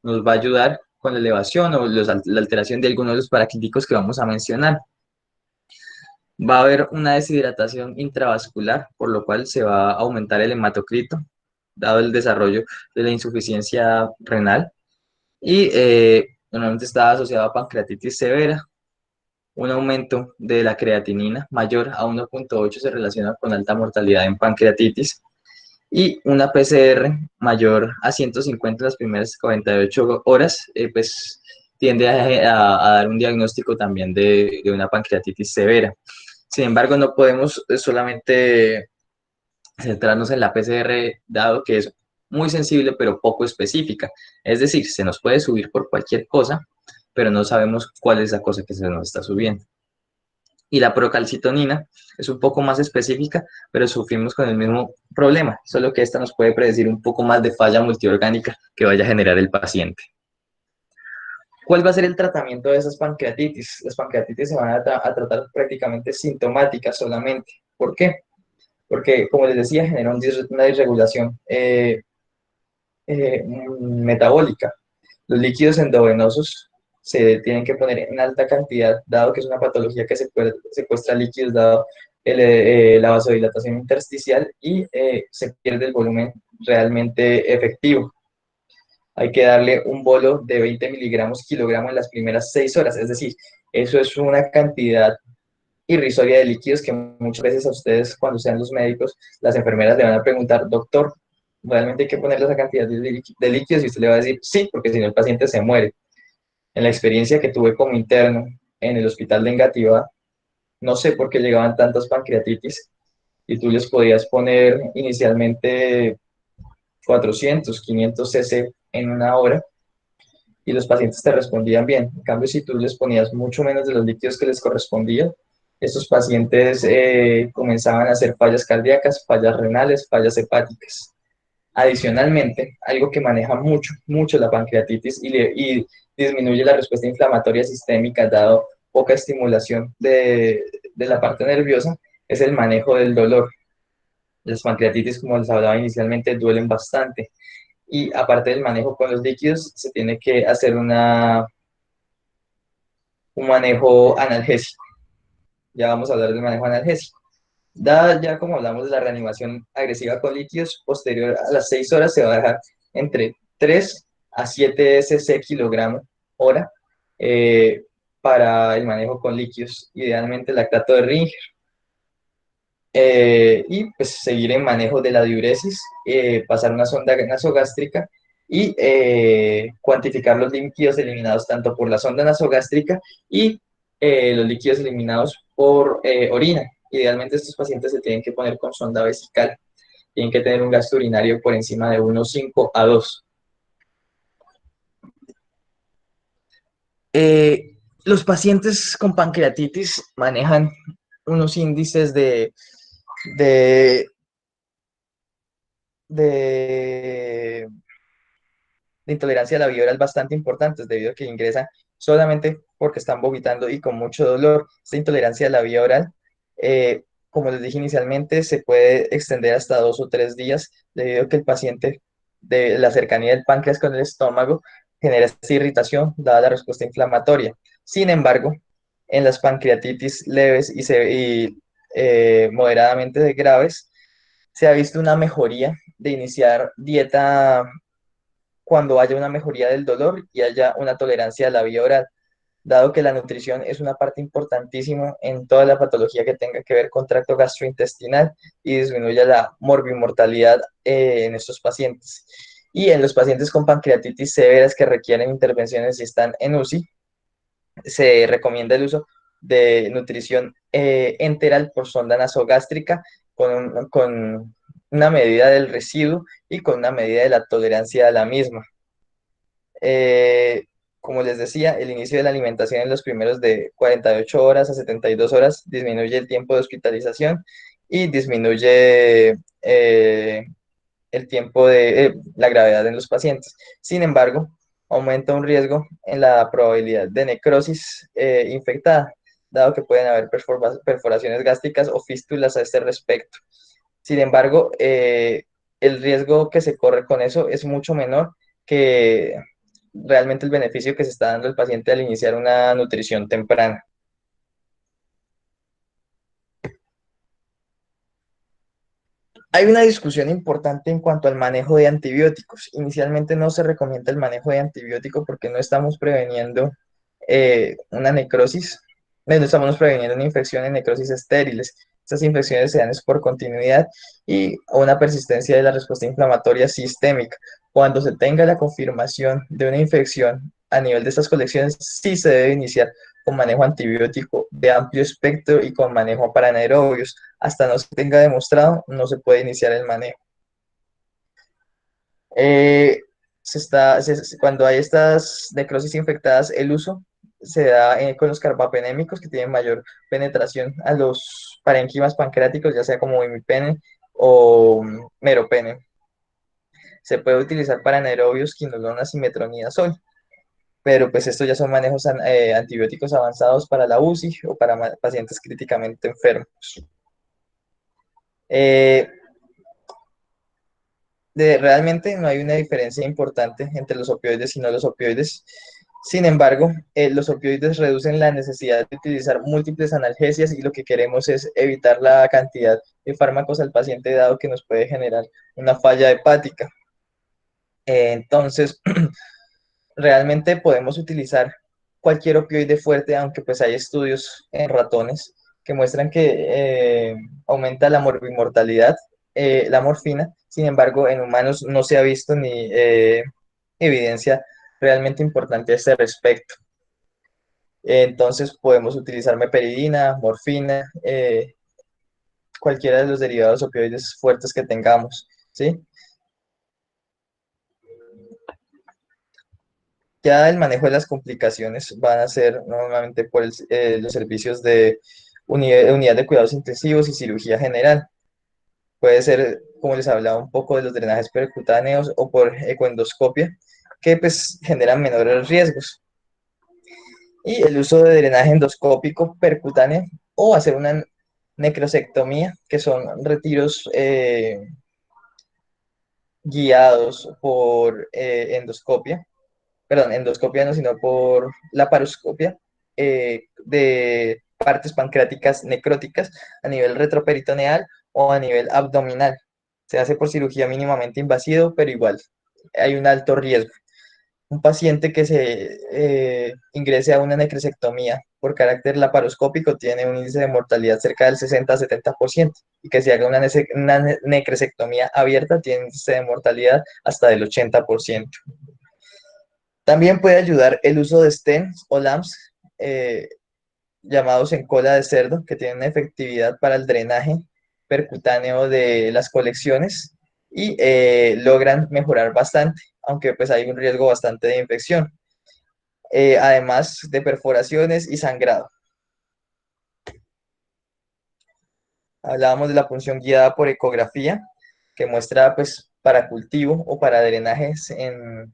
nos va a ayudar con la elevación o la alteración de algunos de los paraclíticos que vamos a mencionar. Va a haber una deshidratación intravascular, por lo cual se va a aumentar el hematocrito, dado el desarrollo de la insuficiencia renal. Y normalmente está asociado a pancreatitis severa. Un aumento de la creatinina mayor a 1.8 se relaciona con alta mortalidad en pancreatitis y una PCR mayor a 150 en las primeras 48 horas, pues tiende a dar un diagnóstico también de una pancreatitis severa. Sin embargo, no podemos solamente centrarnos en la PCR, dado que es muy sensible pero poco específica. Es decir, se nos puede subir por cualquier cosa, pero no sabemos cuál es la cosa que se nos está subiendo. Y la procalcitonina es un poco más específica, pero sufrimos con el mismo problema, solo que esta nos puede predecir un poco más de falla multiorgánica que vaya a generar el paciente. ¿Cuál va a ser el tratamiento de esas pancreatitis? Las pancreatitis se van a tratar prácticamente sintomáticas solamente. ¿Por qué? Porque, como les decía, genera una disregulación metabólica. Los líquidos endovenosos se tienen que poner en alta cantidad, dado que es una patología que secuestra líquidos, dado la vasodilatación intersticial y se pierde el volumen realmente efectivo. Hay que darle un bolo de 20 miligramos kilogramo en las primeras 6 horas, es decir, eso es una cantidad irrisoria de líquidos que muchas veces a ustedes, cuando sean los médicos, las enfermeras le van a preguntar, doctor, ¿realmente hay que ponerle esa cantidad de líquidos? Y usted le va a decir, sí, porque si no el paciente se muere. En la experiencia que tuve como interno en el hospital de Engativá, no sé por qué llegaban tantas pancreatitis y tú les podías poner inicialmente 400, 500 cc en una hora y los pacientes te respondían bien. En cambio, si tú les ponías mucho menos de los líquidos que les correspondía, estos pacientes comenzaban a hacer fallas cardíacas, fallas renales, fallas hepáticas. Adicionalmente, algo que maneja mucho la pancreatitis y disminuye la respuesta inflamatoria sistémica, dado poca estimulación de la parte nerviosa, es el manejo del dolor. Las pancreatitis, como les hablaba inicialmente, duelen bastante. Y aparte del manejo con los líquidos, se tiene que hacer un manejo analgésico. Ya vamos a hablar del manejo analgésico. Dada ya como hablamos de la reanimación agresiva con líquidos, posterior a las 6 horas se va a dejar entre 3 a 7 cc kilogramo hora para el manejo con líquidos, idealmente lactato de Ringer. Y pues seguir en manejo de la diuresis, pasar una sonda nasogástrica y cuantificar los líquidos eliminados tanto por la sonda nasogástrica y los líquidos eliminados por orina. Idealmente estos pacientes se tienen que poner con sonda vesical, tienen que tener un gasto urinario por encima de 1,5 a 2. Los pacientes con pancreatitis manejan unos índices de, de de intolerancia a la vía oral bastante importantes debido a que ingresan solamente porque están vomitando y con mucho dolor. Esta intolerancia a la vía oral, como les dije inicialmente, se puede extender hasta 2 o 3 días debido a que el paciente de la cercanía del páncreas con el estómago genera esta irritación dada la respuesta inflamatoria. Sin embargo, en las pancreatitis leves y moderadamente graves, se ha visto una mejoría de iniciar dieta cuando haya una mejoría del dolor y haya una tolerancia a la vía oral, dado que la nutrición es una parte importantísima en toda la patología que tenga que ver con tracto gastrointestinal y disminuya la morbimortalidad en estos pacientes. Y en los pacientes con pancreatitis severas que requieren intervenciones y están en UCI, se recomienda el uso de nutrición enteral por sonda nasogástrica con una medida del residuo y con una medida de la tolerancia a la misma. Eh, Como les decía, el inicio de la alimentación en los primeros de 48 horas a 72 horas disminuye el tiempo de hospitalización y disminuye el tiempo de la gravedad en los pacientes. Sin embargo, aumenta un riesgo en la probabilidad de necrosis infectada, dado que pueden haber perforaciones gástricas o fístulas a este respecto. Sin embargo, el riesgo que se corre con eso es mucho menor que realmente el beneficio que se está dando al paciente al iniciar una nutrición temprana. Hay una discusión importante en cuanto al manejo de antibióticos. Inicialmente no se recomienda el manejo de antibióticos porque no estamos preveniendo una necrosis, no estamos preveniendo una infección en necrosis estériles. Estas infecciones se dan es por continuidad y una persistencia de la respuesta inflamatoria sistémica. Cuando se tenga la confirmación de una infección a nivel de estas colecciones, sí se debe iniciar con manejo antibiótico de amplio espectro y con manejo para anaerobios. Hasta no se tenga demostrado, no se puede iniciar el manejo. Eh, Cuando hay estas necrosis infectadas, el uso se da con los carbapenémicos que tienen mayor penetración a los parénquimas pancreáticos, ya sea como imipene o meropene. Se puede utilizar para anaerobios, quinolonas y metronidazol, pero pues estos ya son manejos antibióticos avanzados para la UCI o para pacientes críticamente enfermos. Eh, Realmente no hay una diferencia importante entre los opioides y no los opioides. Sin embargo, los opioides reducen la necesidad de utilizar múltiples analgesias y lo que queremos es evitar la cantidad de fármacos al paciente dado que nos puede generar una falla hepática. Entonces, realmente podemos utilizar cualquier opioide fuerte, aunque pues hay estudios en ratones que muestran que aumenta la morbimortalidad, la morfina. Sin embargo, en humanos no se ha visto ni evidencia realmente importante a este respecto. Entonces podemos utilizar meperidina, morfina, cualquiera de los derivados opioides fuertes que tengamos, ¿sí? Ya el manejo de las complicaciones van a ser normalmente por los servicios de unidad de cuidados intensivos y cirugía general. Puede ser, como les hablaba, un poco de los drenajes percutáneos o por ecoendoscopia, que pues generan menores riesgos. Y el uso de drenaje endoscópico percutáneo o hacer una necrosectomía, que son retiros guiados por endoscopia, perdón, endoscopia no, sino por laparoscopia de partes pancreáticas necróticas a nivel retroperitoneal o a nivel abdominal. Se hace por cirugía mínimamente invasiva, pero igual hay un alto riesgo. Un paciente que se ingrese a una necrosectomía por carácter laparoscópico tiene un índice de mortalidad cerca del 60 a 70% y que se haga una necrosectomía abierta tiene un índice de mortalidad hasta del 80%. También puede ayudar el uso de stents o LAMPs, llamados en cola de cerdo, que tienen una efectividad para el drenaje percutáneo de las colecciones y logran mejorar bastante, aunque pues hay un riesgo bastante de infección. además de perforaciones y sangrado. Hablábamos de la punción guiada por ecografía, que muestra pues para cultivo o para drenajes en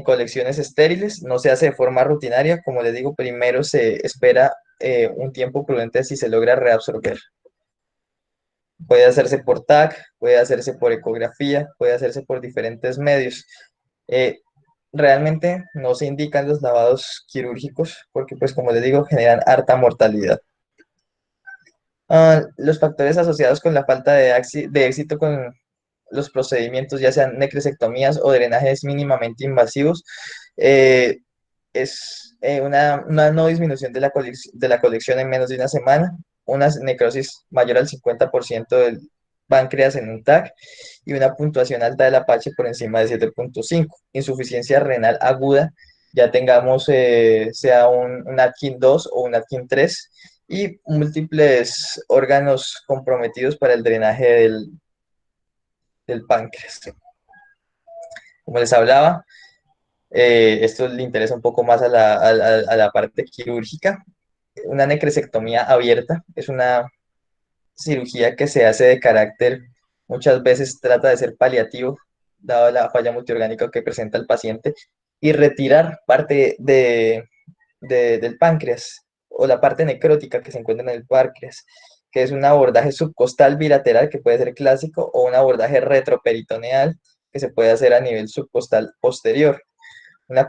colecciones estériles. No se hace de forma rutinaria, como les digo, primero se espera un tiempo prudente si se logra reabsorber. Puede hacerse por TAC, puede hacerse por ecografía, puede hacerse por diferentes medios. Eh, Realmente no se indican los lavados quirúrgicos porque, pues como les digo, generan harta mortalidad. Los factores asociados con la falta de éxito con los procedimientos, ya sean necrosectomías o drenajes mínimamente invasivos, eh, es una no disminución de de la colección en menos de una semana, una necrosis mayor al 50% del páncreas en un TAC y una puntuación alta del Apache por encima de 7.5, insuficiencia renal aguda, ya tengamos sea un Atkin 2 o un Atkin 3 y múltiples órganos comprometidos para el drenaje del páncreas. Como les hablaba, esto le interesa un poco más a la parte quirúrgica. Una necresectomía abierta es una cirugía que se hace de carácter, muchas veces trata de ser paliativo, dado la falla multiorgánica que presenta el paciente, y retirar parte del páncreas o la parte necrótica que se encuentra en el páncreas, que es un abordaje subcostal bilateral que puede ser clásico o un abordaje retroperitoneal que se puede hacer a nivel subcostal posterior. Una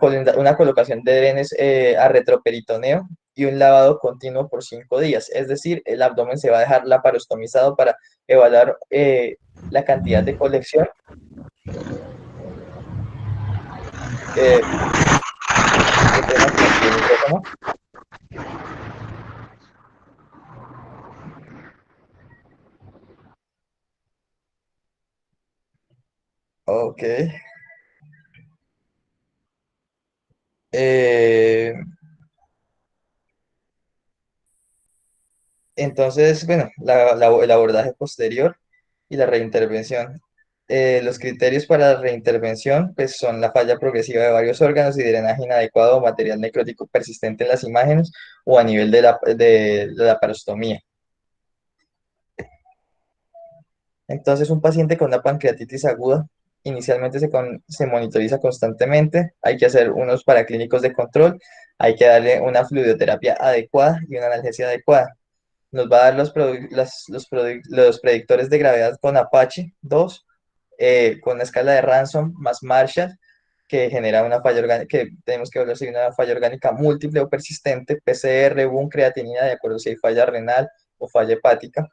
colocación de drenes a retroperitoneo y un lavado continuo por 5 días. Es decir, el abdomen se va a dejar laparostomizado para evaluar la cantidad de colección. Eh, ¿Qué temas con el micrófono? Ok. Eh, entonces, bueno, el abordaje posterior y la reintervención. Los criterios para la reintervención pues, son la falla progresiva de varios órganos y drenaje inadecuado o material necrótico persistente en las imágenes o a nivel de la parostomía. Entonces, un paciente con una pancreatitis aguda inicialmente se monitoriza constantemente, hay que hacer unos paraclínicos de control, hay que darle una fluidoterapia adecuada y una analgesia adecuada. Nos va a dar los predictores de gravedad con Apache 2, con la escala de Ransom más Marshall, que genera una falla orgánica, que tenemos que evaluar si hay una falla orgánica múltiple o persistente, PCR, BUN, creatinina, de acuerdo si hay falla renal o falla hepática.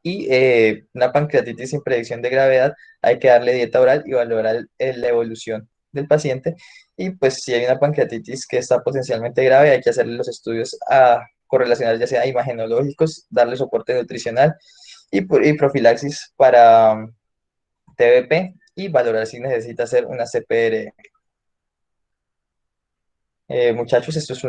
Y una pancreatitis sin predicción de gravedad, hay que darle dieta oral y valorar la evolución del paciente. Y pues si hay una pancreatitis que está potencialmente grave, hay que hacerle los estudios correlacionales, ya sea imagenológicos, darle soporte nutricional y profilaxis para TBP y valorar si necesita hacer una CPR. Muchachos, esto es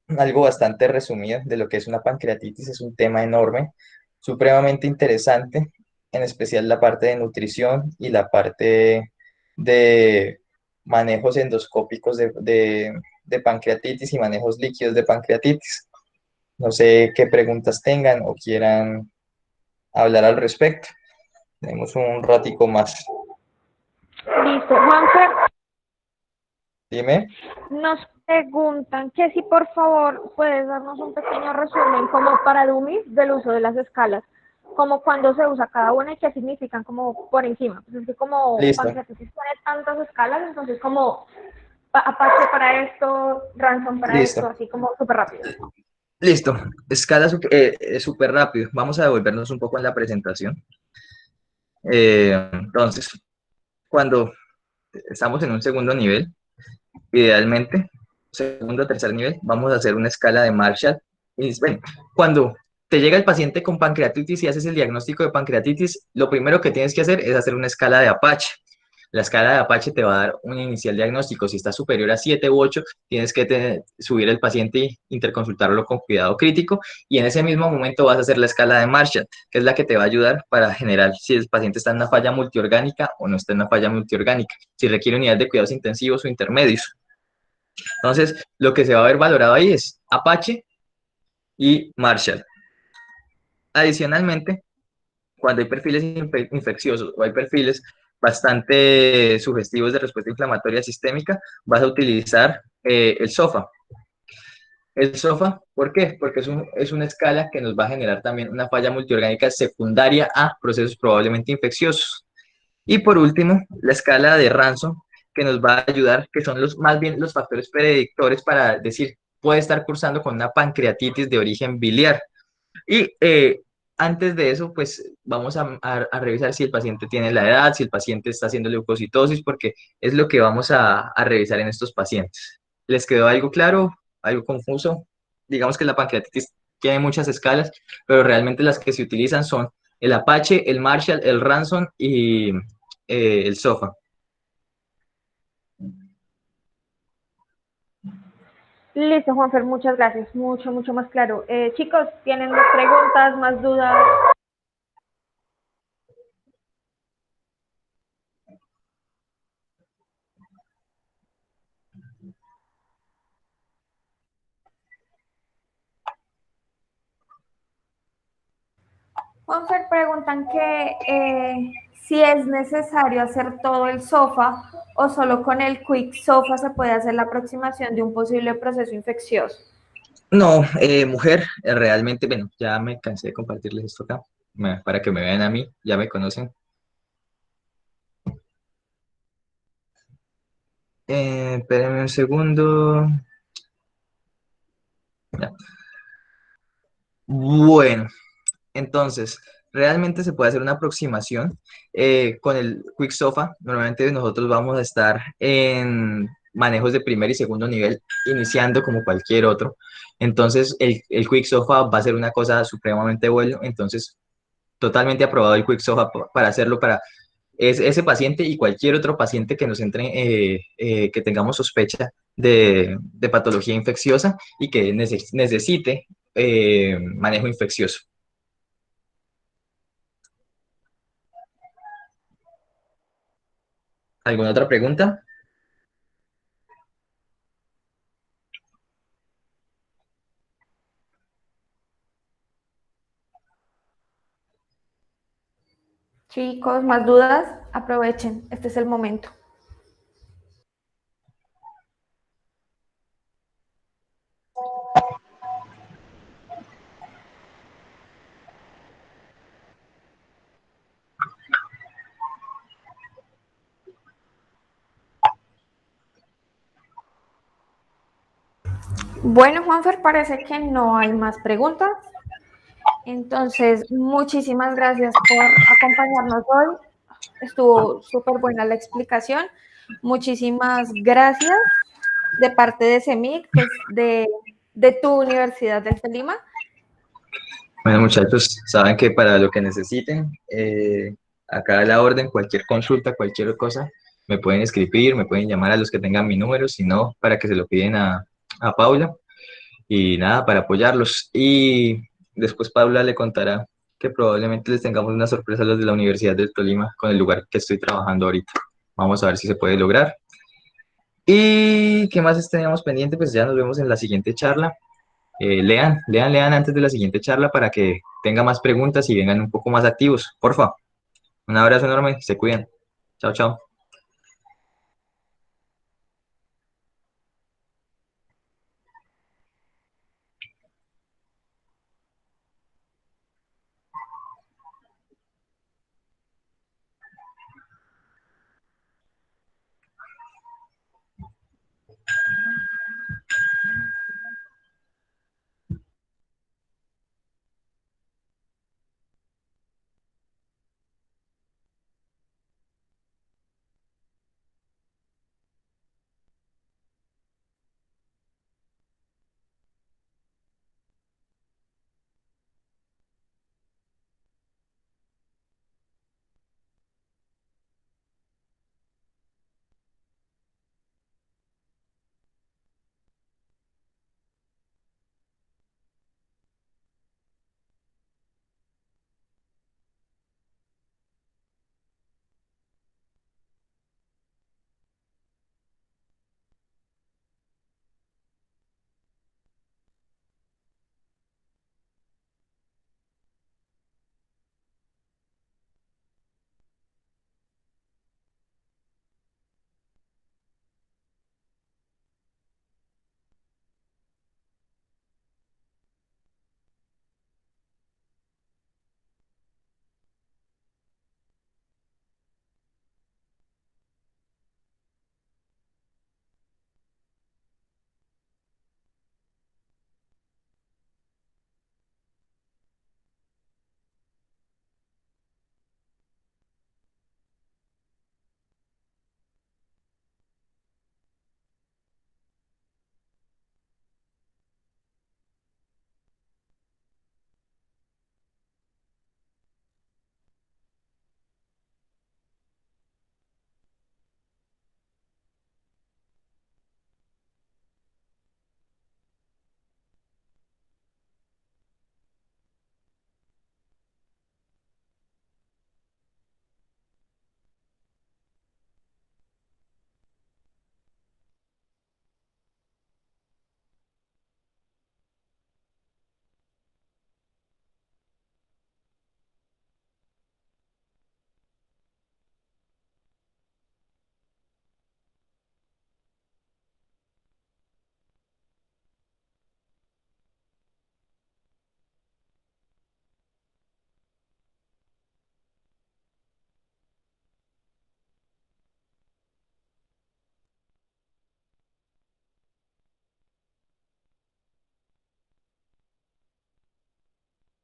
algo bastante resumido de lo que es una pancreatitis. Es un tema enorme, supremamente interesante, en especial la parte de nutrición y la parte de manejos endoscópicos de pancreatitis y manejos líquidos de pancreatitis. No sé qué preguntas tengan o quieran hablar al respecto. Tenemos un ratico más. Listo. Juanfer, Dime. nos preguntan que si por favor puedes darnos un pequeño resumen como para dummies del uso de las escalas, como cuando se usa cada una y qué significan como por encima. Pues es que como Listo, pancreatitis tiene tantas escalas, entonces como Apache para esto, Ransom para esto, listo. así como súper rápido. Listo, escala súper rápido. Vamos a devolvernos un poco en la presentación. Entonces, cuando estamos en un segundo nivel, idealmente, segundo o tercer nivel, vamos a hacer una escala de Marshall. Y bueno, cuando te llega el paciente con pancreatitis y haces el diagnóstico de pancreatitis, lo primero que tienes que hacer es hacer una escala de Apache. La escala de Apache te va a dar un inicial diagnóstico. Si está superior a 7 u 8, tienes que subir el paciente e interconsultarlo con cuidado crítico. Y en ese mismo momento vas a hacer la escala de Marshall, que es la que te va a ayudar para generar si el paciente está en una falla multiorgánica o no está en una falla multiorgánica, si requiere unidades de cuidados intensivos o intermedios. Entonces, lo que se va a ver valorado ahí es Apache y Marshall. Adicionalmente, cuando hay perfiles infecciosos o hay perfiles bastante sugestivos de respuesta inflamatoria sistémica, vas a utilizar el SOFA. El SOFA, ¿por qué? Porque es una escala que nos va a generar también una falla multiorgánica secundaria a procesos probablemente infecciosos. Y por último, la escala de Ransom, que nos va a ayudar, que son más bien los factores predictores para decir, puede estar cursando con una pancreatitis de origen biliar. Y antes de eso, pues vamos a revisar si el paciente tiene la edad, si el paciente está haciendo leucocitosis, porque es lo que vamos a revisar en estos pacientes. ¿Les quedó algo claro? ¿Algo confuso? Digamos que la pancreatitis tiene muchas escalas, pero realmente las que se utilizan son el Apache, el Marshall, el Ransom y el SOFA. Listo, Juanfer, muchas gracias. Mucho, mucho más claro. Chicos, ¿tienen más preguntas, más dudas? Juanfer, preguntan que si es necesario hacer todo el SOFA o solo con el Quick SOFA se puede hacer la aproximación de un posible proceso infeccioso. No, mujer, realmente, bueno, ya me cansé de compartirles esto acá, para que me vean a mí, ya me conocen. Espérenme un segundo. Ya. Bueno, entonces, realmente se puede hacer una aproximación con el Quick SOFA. Normalmente nosotros vamos a estar en manejos de primer y segundo nivel, iniciando como cualquier otro. Entonces, el Quick SOFA va a ser una cosa supremamente bueno. Entonces, totalmente aprobado el Quick SOFA para hacerlo para ese paciente y cualquier otro paciente que nos entre, que tengamos sospecha de patología infecciosa y que necesite manejo infeccioso. ¿Alguna otra pregunta? Chicos, más dudas, aprovechen, este es el momento. Bueno, Juanfer, parece que no hay más preguntas. Entonces, muchísimas gracias por acompañarnos hoy. Estuvo súper buena la explicación. Muchísimas gracias de parte de CEMIC, pues de tu Universidad del Tolima. Bueno, muchachos, saben que para lo que necesiten, acá a la orden, cualquier consulta, cualquier cosa, me pueden escribir, me pueden llamar a los que tengan mi número, si no, para que se lo piden a Paula. Y nada, para apoyarlos. Y después Paula le contará que probablemente les tengamos una sorpresa a los de la Universidad del Tolima con el lugar que estoy trabajando ahorita. Vamos a ver si se puede lograr. ¿Y qué más teníamos pendiente? Pues ya nos vemos en la siguiente charla. Lean antes de la siguiente charla para que tengan más preguntas y vengan un poco más activos. Porfa, un abrazo enorme, se cuidan. Chao, chao.